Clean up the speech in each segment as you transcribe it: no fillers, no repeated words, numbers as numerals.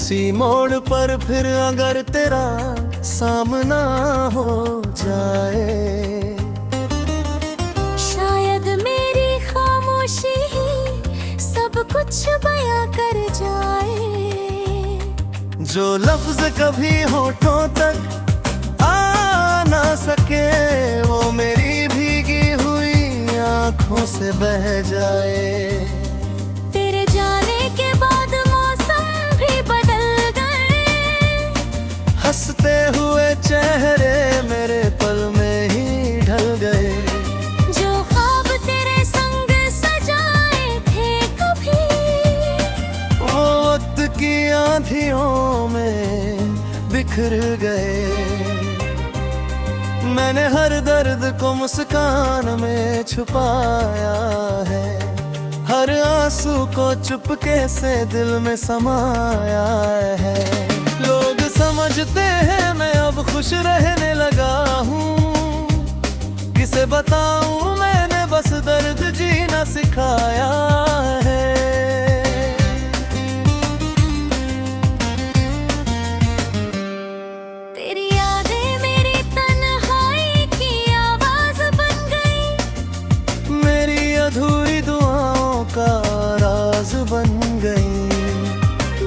किसी मोड़ पर फिर अगर तेरा सामना हो जाए, शायद मेरी खामोशी ही सब कुछ बयां कर जाए। जो लफ्ज कभी होठों तक आ ना सके, वो मेरी भीगी हुई आंखों से बह जाए। तेरे जाने के बाद मौसम भी बदल गए, हंसते हुए चेहरे मेरे पल में ही ढल गए। जो ख्वाब तेरे संग सजाए थे कभी, वो वक्त की आंधियों में बिखर गए। मैंने हर दर्द को मुस्कान में छुपाया है, हर आंसू को चुपके से दिल में समाया है। लोग समझते हैं मैं अब खुश रहने लगा हूँ, किसे बताऊँ मैंने बस दर्द जीना सिखाया है। तेरी यादें मेरी तन्हाई की आवाज बन गई, मेरी अधूरी दुआओं का राज बन गई।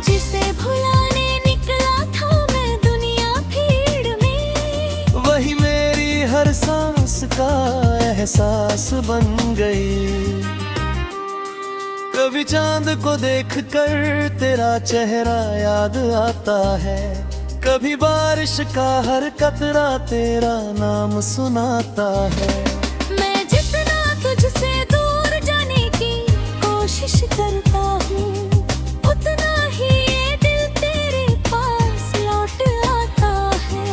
जिसे भुलाने निकला था मैं दुनिया भीड़ में, वही मेरी हर सांस का एहसास बन गई। कभी चांद को देखकर तेरा चेहरा याद आता है, कभी बारिश का हर कतरा तेरा नाम सुनाता है। मैं जितना तुझसे दूर जाने की कोशिश करता हूँ, उतना ही ये दिल तेरे पास लौट आता है।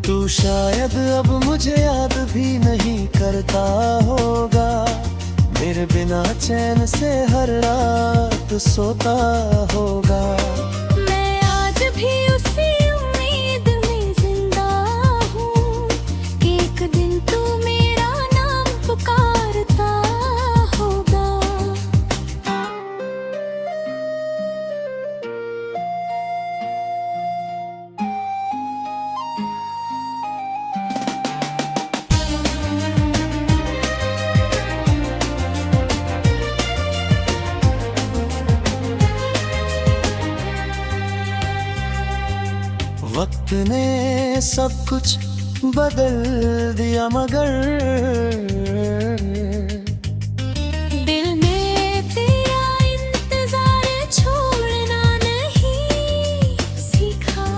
तू शायद अब मुझे याद भी नहीं करता होगा, मेरे बिना चैन से हर रात सोता होगा। मैं आज भी उसी उम्मीद में जिंदा हूँ कि एक दिन तू मेरा नाम पुकारता होगा। वक्त ने सब कुछ बदल दिया, मगर दिल ने तेरा इंतजार छोड़ना नहीं सीखा।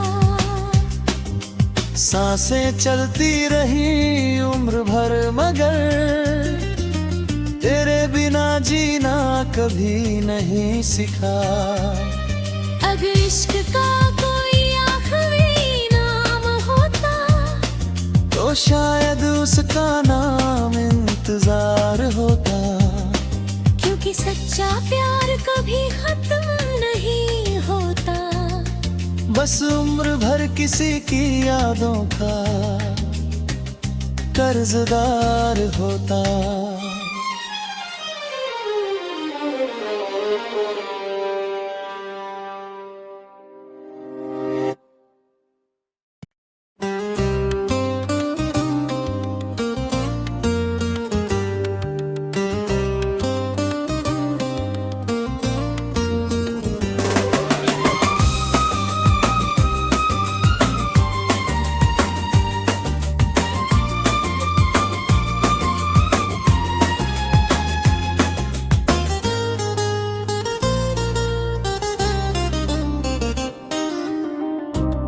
सांसें चलती रही उम्र भर, मगर तेरे बिना जीना कभी नहीं सीखा। अगर इश्क का कोई आखिरी नाम होता, तो शायद उसका नाम इंतजार होता। क्योंकि सच्चा प्यार कभी खत्म नहीं होता, बस उम्र भर किसी की यादों का कर्जदार होता।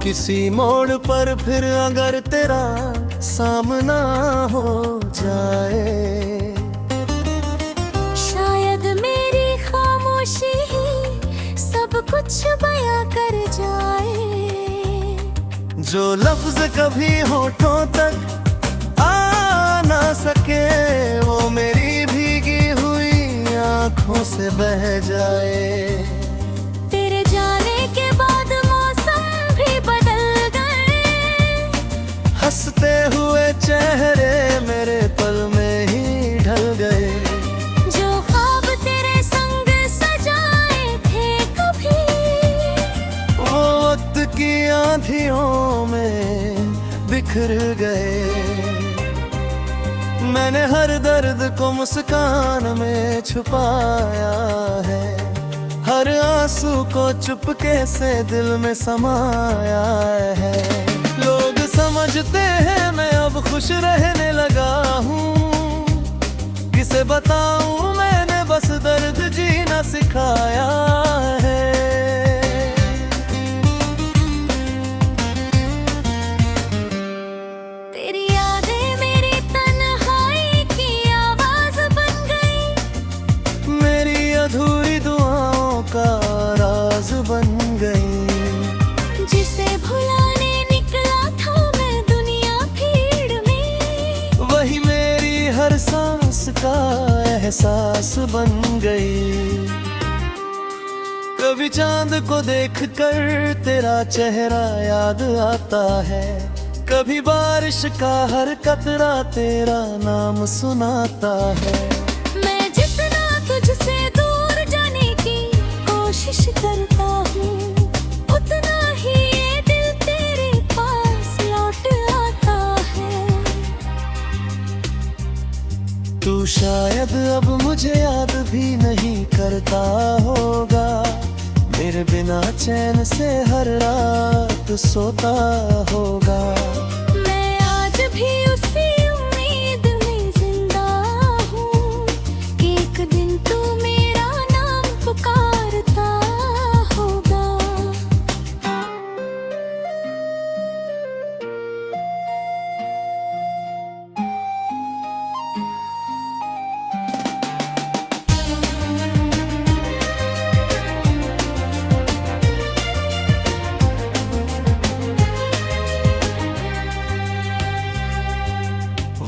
किसी मोड़ पर फिर अगर तेरा सामना हो जाए, शायद मेरी खामोशी ही सब कुछ बयां कर जाए। जो लफ्ज कभी होठों तक आ ना सके, वो मेरी भीगी हुई आंखों से बह जाए। तेरे जाने के बाद मौसम भी बदल गए, हंसते हुए चेहरे मेरे पल में ही ढल गए। जो ख्वाब तेरे संग सजाए थे आंधियों में बिखर गए। मैंने हर दर्द को मुस्कान में छुपाया है, हर आंसू को चुपके से दिल में समाया है। लोग समझते हैं मैं अब खुश रहने लगा हूँ, किसे बताऊँ मैंने बस दर्द जीना सिखाया है। तेरी यादें मेरी तन्हाई की आवाज बन गई, मेरी अधूरी दुआओं का राज बन गई। जिसे भुलाने निकला था मैं दुनिया भीड़ में, वही मेरी हर सांस का एहसास बन गई। कभी चांद को देखकर तेरा चेहरा याद आता है, कभी बारिश का हर कतरा तेरा नाम सुनाता है। मैं जितना तुझसे दूर जाने की कोशिश करता हूँ, उतना ही ये दिल तेरे पास लौट आता है। तू शायद अब मुझे याद भी नहीं करता होगा, मेरे बिना चैन से हर रात सोता होगा। मैं आज भी उसी उम्मीद में जिंदा हूँ कि एक दिन तू मेरा नाम पुकारता होगा।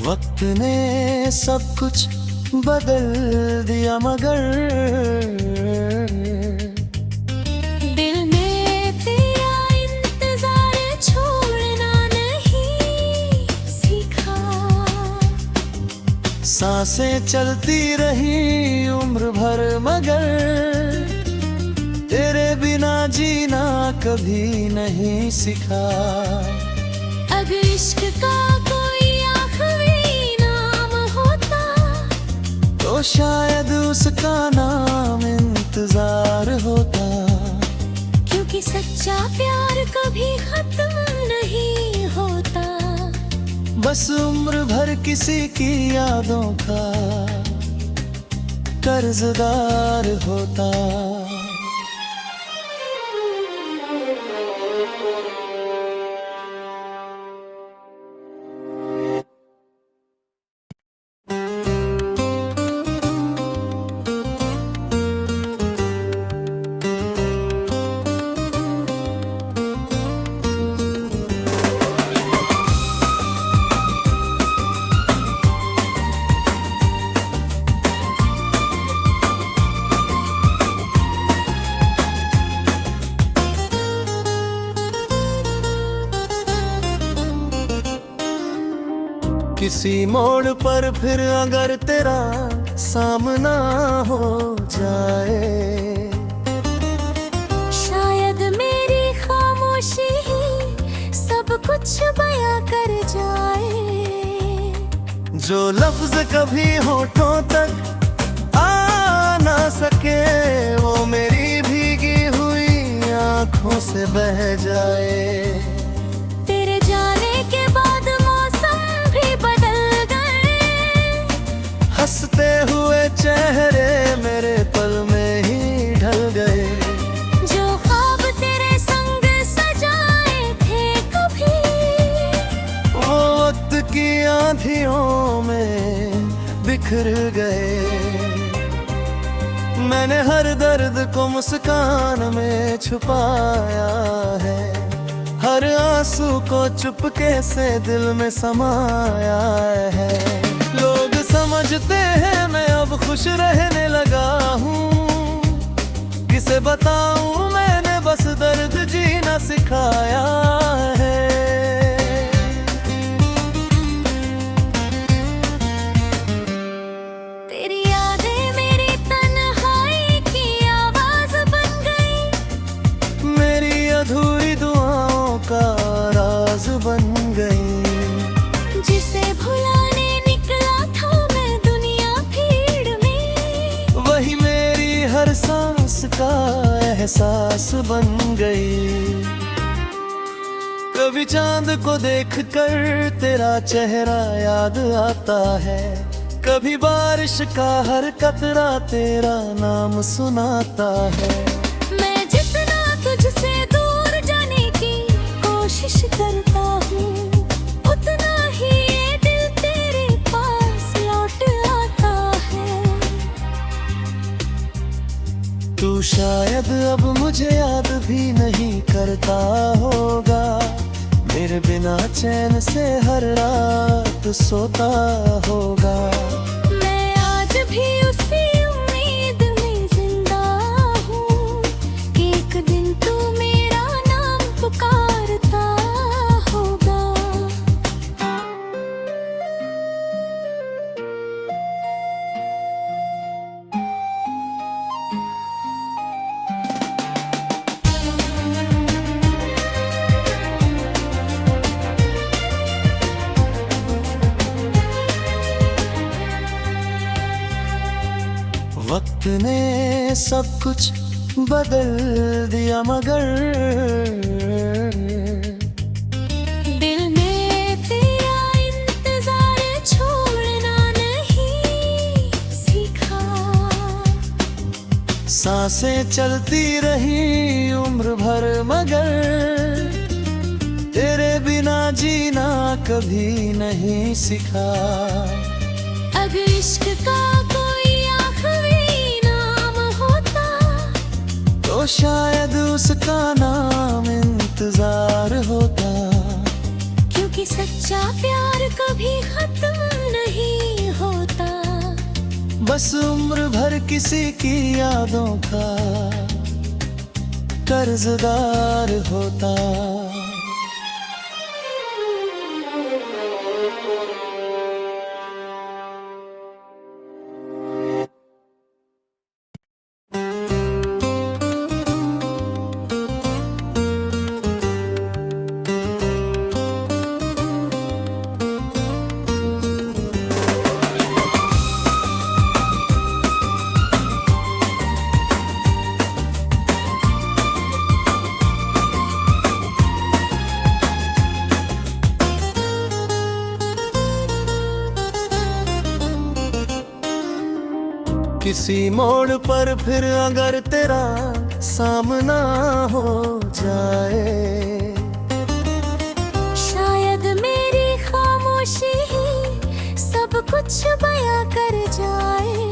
वक्त ने सब कुछ बदल दिया मगर दिल में तेरा इंतजार छोड़ना नहीं सीखा। सांसें चलती रही उम्र भर मगर तेरे बिना जीना कभी नहीं सीखा। अगर इश्क का कोई आखिरी नाम होता तो शायद उसका नाम इंतजार होता। क्योंकि सच्चा प्यार कभी खत्म नहीं होता, बस उम्र भर किसी की यादों का कर्जदार होता। किसी मोड़ पर फिर अगर तेरा सामना हो जाए, शायद मेरी खामोशी ही सब कुछ बयां कर जाए। जो लफ्ज कभी होठों तक आ ना सके वो मेरी भीगी हुई आंखों से बह जाए। तेरे जाने के बाद मौसम भी बदल गए, हंसते हुए चेहरे मेरे पल में ही ढल गए। जो ख्वाब तेरे संग सजाए थे कभी, वो वक्त की आंधियों में बिखर गए। मैंने हर दर्द को मुस्कान में छुपाया है, हर आंसू को चुपके से दिल में समाया है। लोग समझते हैं मैं अब खुश रहने लगा हूँ, किसे बताऊँ मैंने बस दर्द जीना सिखाया है। तेरी यादें मेरी तन्हाई की आवाज बन गई, मेरी अधूरी दुआओं का एहसास बन गई। कभी चांद को देखकर तेरा चेहरा याद आता है, कभी बारिश का हर कतरा तेरा नाम सुनाता है। मैं जितना तुझसे दूर जाने की कोशिश करता हूँ, उतना ही ये दिल तेरे पास लौट आता है। तू शायद अब मुझे याद भी नहीं करता होगा, मेरे बिना चैन से हर रात सोता होगा। मैं आज भी उसी उम्मीद में जिंदा हूँ कि एक दिन तू मेरा नाम पुकारता होगा। वक्त ने सब कुछ बदल दिया, मगर दिल ने तेरा इंतजार छोड़ना नहीं सीखा। सांसें चलती रही उम्र भर, मगर तेरे बिना जीना कभी नहीं सीखा। अगर इश्क का कोई आखिरी नाम होता तो शायद उसका नाम इंतजार होता। क्योंकि सच्चा प्यार कभी खत्म नहीं होता, बस उम्र भर किसी की यादों का कर्जदार होता। किसी मोड़ पर फिर अगर तेरा सामना हो जाए, शायद मेरी खामोशी ही सब कुछ बयां कर जाए।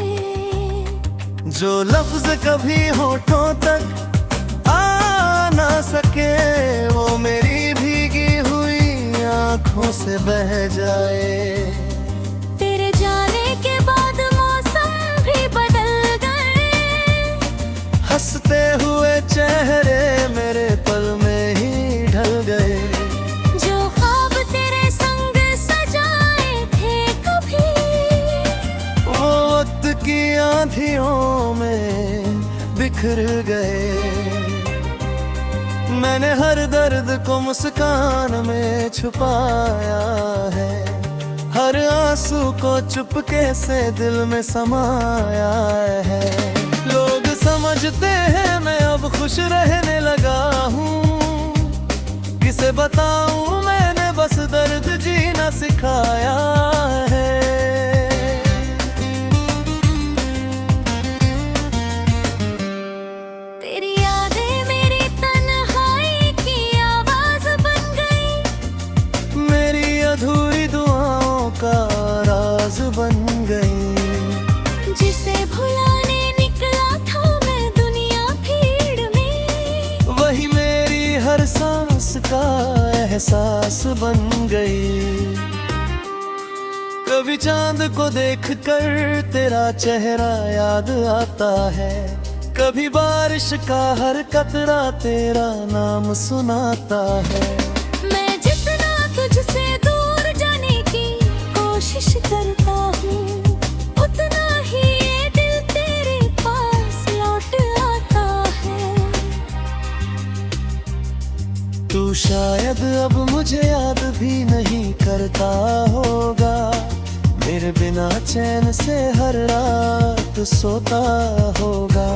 जो लफ्ज कभी होठों तक आ ना सके, वो मेरी भीगी हुई आंखों से बह जाए। तेरे जाने के बाद मौसम भी बदल गए, हंसते हुए चेहरे मेरे पल में ही ढल गए। जो ख्वाब तेरे संग सजाए थे कभी, वो वक्त की आंधियों में बिखर गए। मैंने हर दर्द को मुस्कान में छुपाया है, हर आंसू को चुपके से दिल में समाया है। लोग समझते हैं मैं अब खुश रहने लगा हूँ, किसे बताऊँ मैंने बस दर्द जीना सिखाया है। तेरी यादें मेरी तन्हाई की आवाज बन गई, मेरी अधूरी दुआओं का राज बन गई। जिसे भुलाने निकला था मैं दुनिया भीड़ में, वही मेरी हर सांस का एहसास बन गई। कभी चांद को देखकर तेरा चेहरा याद आता है, कभी बारिश का हर कतरा तेरा नाम सुनाता है। मैं जितना तुझसे दूर जाने की कोशिश करता हूँ, उतना ही ये दिल तेरे पास लौट आता है। तू शायद अब मुझे याद भी नहीं करता होगा, मेरे बिना चैन से हर रात सोता होगा।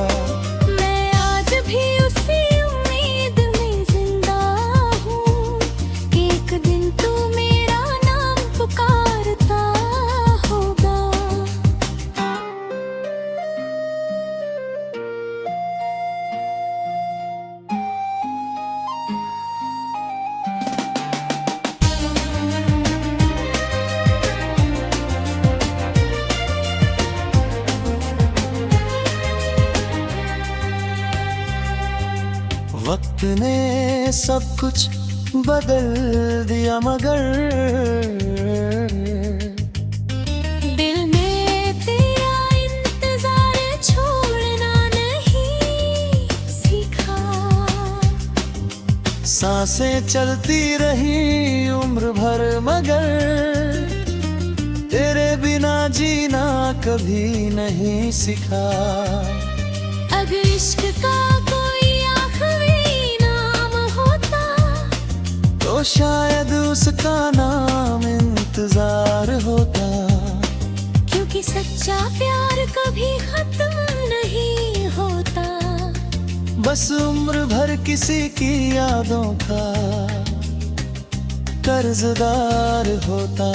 मैं आज भी भी उसी उम्मीद में जिंदा हूँ कि एक दिन तू मेरा नाम पुकारता होगा। वक्त ने सब कुछ बदल दिया मगर दिल में तेरा इंतजार छोड़ना नहीं सीखा। सांसें चलती रही उम्र भर मगर तेरे बिना जीना कभी नहीं सीखा। अगर इश्क का कोई आखिरी नाम होता तो शायद उसका नाम इंतजार होता। क्योंकि सच्चा प्यार कभी खत्म नहीं होता। बस उम्र भर किसी की यादों का कर्जदार होता।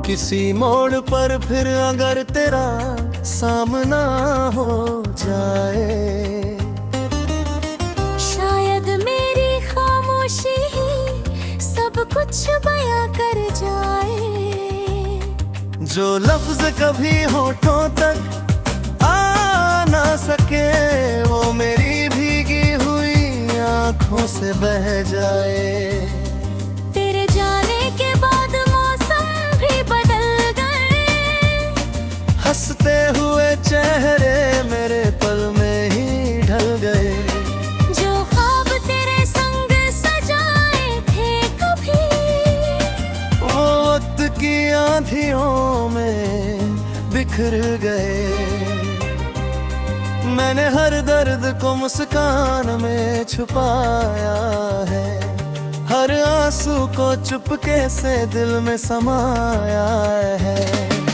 किसी मोड़ पर फिर अगर तेरा सामना हो जाए, शायद मेरी खामोशी ही सब कुछ बयां कर जाए। जो लफ्ज कभी होठों तक आ ना सके वो मेरी भीगी हुई आंखों से बह जाए। तेरे जाने के बाद मौसम भी बदल गए। हंसते हुए चेहरे मेरे पल में ही ढल गए। जो ख्वाब तेरे संग सजाए थे कभी, वो वक्त की आंधियों में बिखर गए। मैंने हर दर्द को मुस्कान में छुपाया है, हर आंसू को चुपके से दिल में समाया है।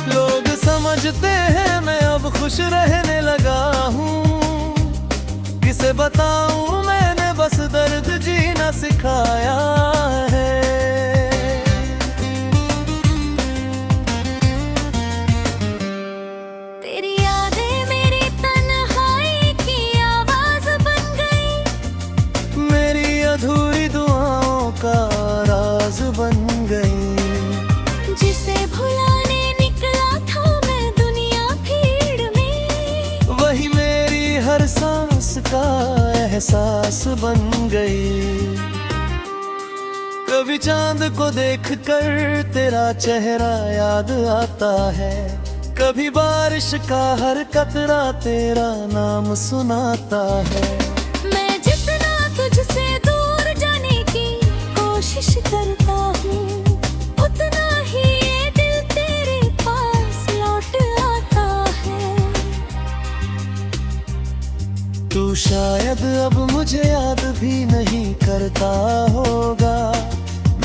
लोग समझते हैं मैं अब खुश रहने लगा हूँ, किसे बताऊँ मैंने बस दर्द जीना सिखाया है। तेरी यादें मेरी तन्हाई की आवाज बन गई। मेरी अधूरी दुआओं का राज बन गई। जिसे भुलाने निकला था मैं दुनिया भीड़ में, वही मेरी हर सांस का एहसास बन गई। कभी चांद को देखकर तेरा चेहरा याद आता है, कभी बारिश का हर कतरा तेरा नाम सुनाता है। मैं जितना तुझसे दूर जाने की कोशिश करता हूँ, उतना ही ये दिल तेरे पास लौट आता है। तू शायद अब मुझे याद भी नहीं करता होगा,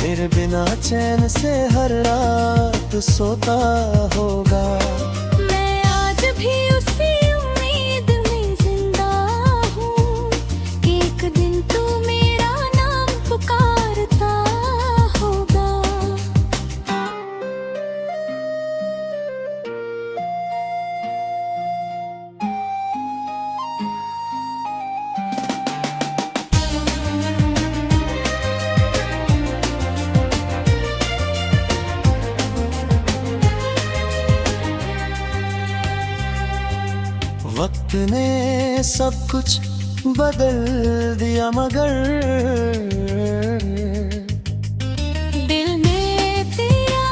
मेरे बिना चैन से हर रात सोता होगा। मैं आज भी उसी उम्मीद में जिंदा हूँ कि एक दिन तू मेरा नाम पुकारता होगा। वक्त ने सब कुछ बदल दिया मगर दिल में तेरा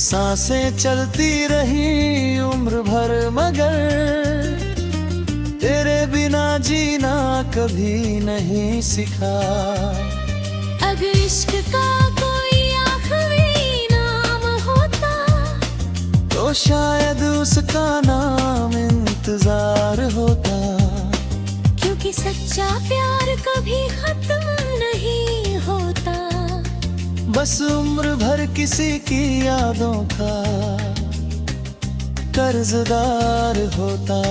सांसें चलती रही उम्र भर, मगर तेरे बिना जीना कभी नहीं सीखा। अगर इश्क का कोई आखिरी नाम होता तो शायद उसका नाम इंतजार होता। क्योंकि सच्चा प्यार कभी खत्म नहीं होता, बस उम्र भर किसी की यादों का कर्जदार होता।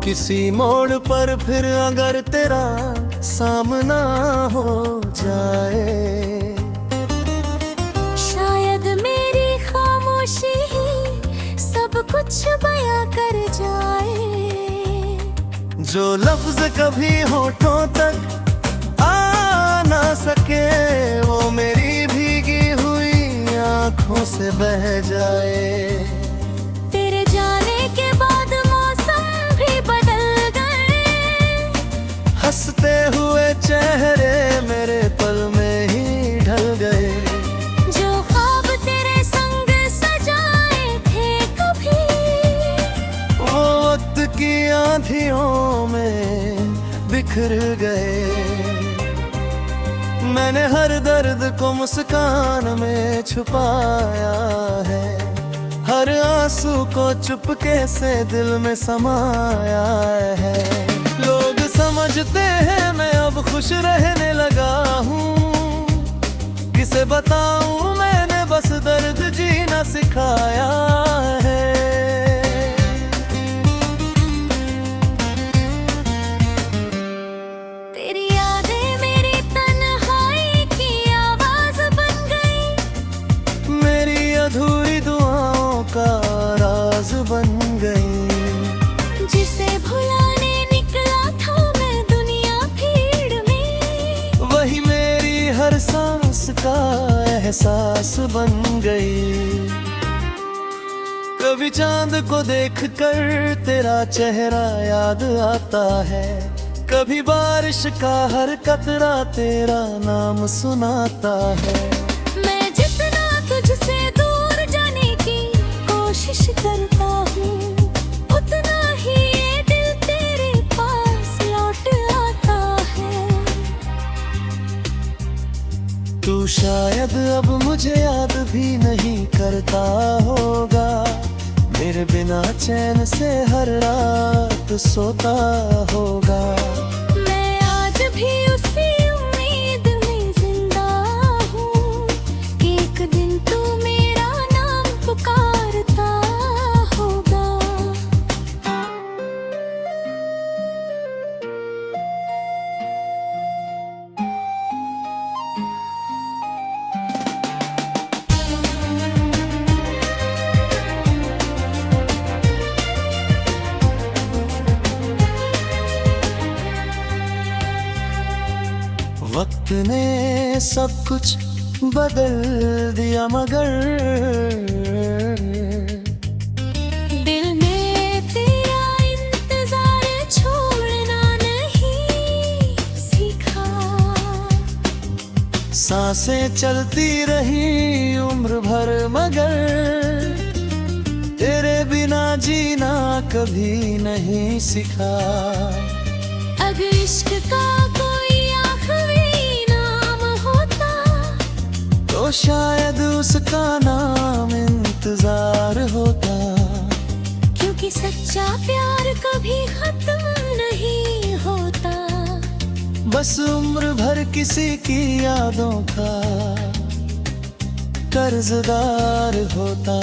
किसी मोड़ पर फिर अगर तेरा सामना हो जाए, शायद मेरी खामोशी ही सब कुछ बयां कर जाए। जो लफ्ज कभी होठों तक आ ना सके, वो मेरी भीगी हुई आंखों से बह जाए। तेरे जाने के बाद हंसते हुए चेहरे मेरे पल में ही ढल गए। जो ख्वाब तेरे संग सजाए थे कभी, वो वक्त की आंधियों में बिखर गए। मैंने हर दर्द को मुस्कान में छुपाया है, हर आंसू को चुपके से दिल में समाया है। लोग समझते हैं मैं अब खुश रहने लगा हूँ, किसे बताऊँ मैंने बस दर्द जीना सिखाया है। तेरी यादें मेरी तन्हाई की आवाज बन गई, मेरी अधूरी दुआओं का राज बन गई। जिसे भुलाने निकला था मैं दुनिया भीड़ में, वही मेरी हर सांस का एहसास बन गई। कभी चांद को देखकर तेरा चेहरा याद आता है, कभी बारिश का हर कतरा तेरा नाम सुनाता है। मैं जितना तुझसे दूर जाने की कोशिश करता हूँ, उतना ही ये दिल तेरे पास लौट आता है। तू शायद अब मुझे याद भी नहीं करता होगा, मेरे बिना चैन से हर रात सोता होगा। मैं आज भी उसी उम्मीद में जिंदा हूँ, एक दिन तू मेरा नाम पुकारता होगा। वक्त ने सब कुछ बदल दिया, मगर दिल ने तेरा इंतजार छोड़ना नहीं सीखा। सांसें चलती रही उम्र भर, मगर तेरे बिना जीना कभी नहीं सीखा। अगर इश्क का कोई आखिरी नाम होता तो शायद उसका नाम इंतजार होता। क्योंकि सच्चा प्यार कभी खत्म नहीं होता, बस उम्र भर किसी की यादों का कर्जदार होता।